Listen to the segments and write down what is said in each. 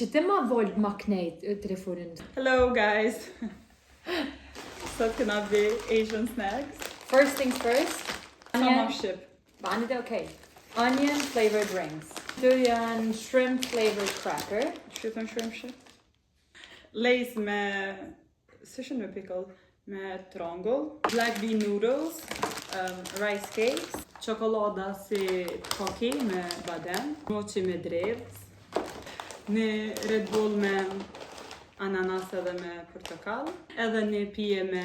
Që të ma volë ma knejt telefonin. Hello guys! Sot këna vi Asian snacks. First things first. Sama shqip. Banit e okej. Onion flavored rings. Këto janë shrimp flavored cracker. Shqipëm shrimp shqip. Lays me... Si shën me pickle? Me trongol. Black bean noodles. Rice cakes. Çokolada si koki me badem. Mochi me drevës. Një Red Bull me ananas edhe me portokall. Edhe një pije me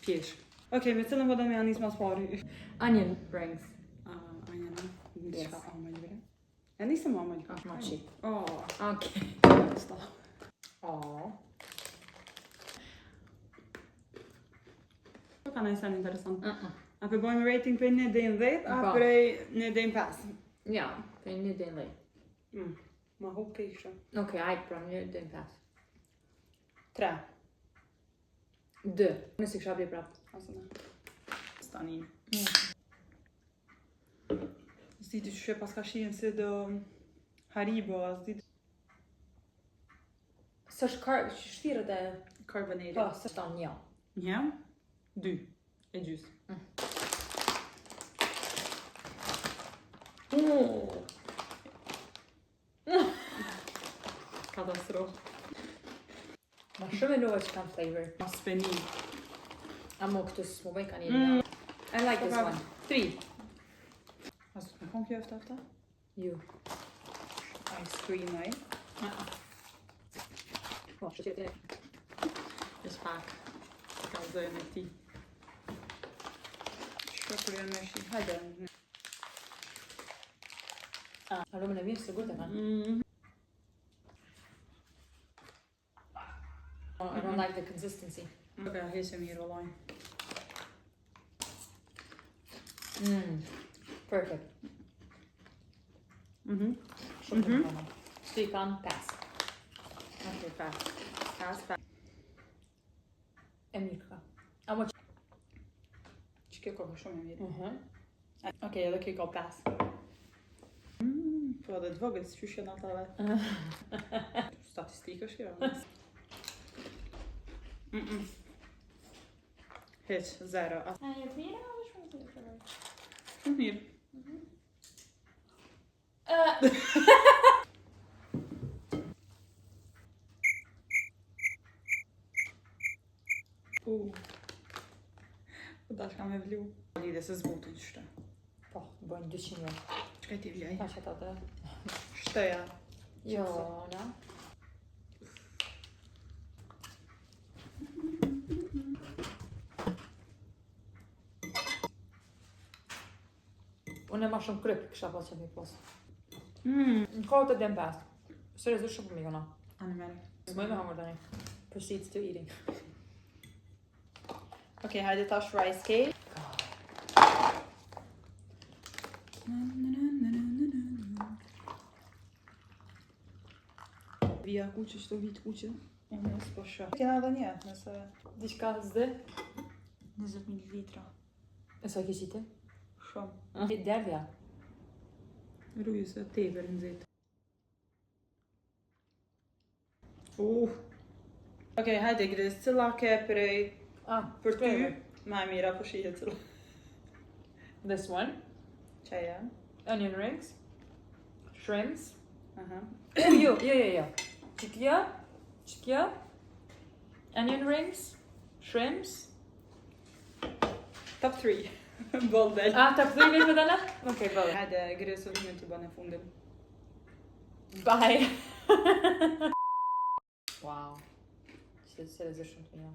pjeshk. Okej, me cilën vëdëm janë nisë mas pari? Onion rings. Onion, Yes. qka amëll vire? E nisëm amëll? Mochi. Oh, Okej. sta. Oh. Që ka nëjë sen interesant? A për bojmë rating për 1 deri në 10, a Po. për 1 deri në 5? Ja, për një din lej. Ma hup ke isha. Okej, ajtë pra një din pas. 3. 2. Nësi kësha bje prapë. Asë në. Stanin. Zditi që shqe pas ka shien si do Haribo, a zditi Së shtirët e... carbonated. Po, së shtanë një. 1, 2 e gjys. Katastrof. Ma shumë e nove që kanë flavor. Ma speni. Amo këtë s'mu bëj ka një një. I like this one. 3. Asë të me kon kjo efta? You. Ice cream, aj. Po, që qëtë e... Just pak. Ka zoj me ti. Shkëpër e me shi. Hajde. Aromën e mirë, sigur të kanë. I don't like the consistency. Ok, heqe mirë vëllaj. Perfect. Shumë të më kanë. Shtu i kanë pass. Ok, pas. Pas. E mirë ka. Amo që... Që kjo kohë shumë e mirë. Ok, edhe kjo ka pas. Po edhe të vogël, si që shkjën ata vetë. Statistikë është kjo. Heq, 0. A e mirë a dhe shumë të mirë? Shumë mirë. Po dash ka me vlu. Lidhe se zbutën qëtë. Po, bëjnë 200 jo. Qëka ti vjaj? Pa që ta të... Shtëja. Jo, na? Unë e ma shumë kryp, kësha po që mi posë. Në kohë të dem pas. Seriozisht shumë mi këna. Animali. S'moj me hamur tani. Proceeds to eating. Ok, hajde tash rice cake. Vija kuqë, shto vit kuqë. Unë nësë po shë. Kena edhe një, nëse... Diçka zde? 20 ml. E sa kishit ti? Shumë. Dervja. Rrujë se tepër në zetë. Ok, hajde Gris, cila ke prej për ty? Ma e mira, po shihje cila. This one. Qaja. Onion rings. Shrimps. Aha. Jo. Qikja. Onion rings. Shrimps. Top 3. Bol del. Top 3 veç me dana? Okej, bëllë. Hajde Gris, o vime të bënë fundin. Bye. Wow. Seriozisht shumë të një.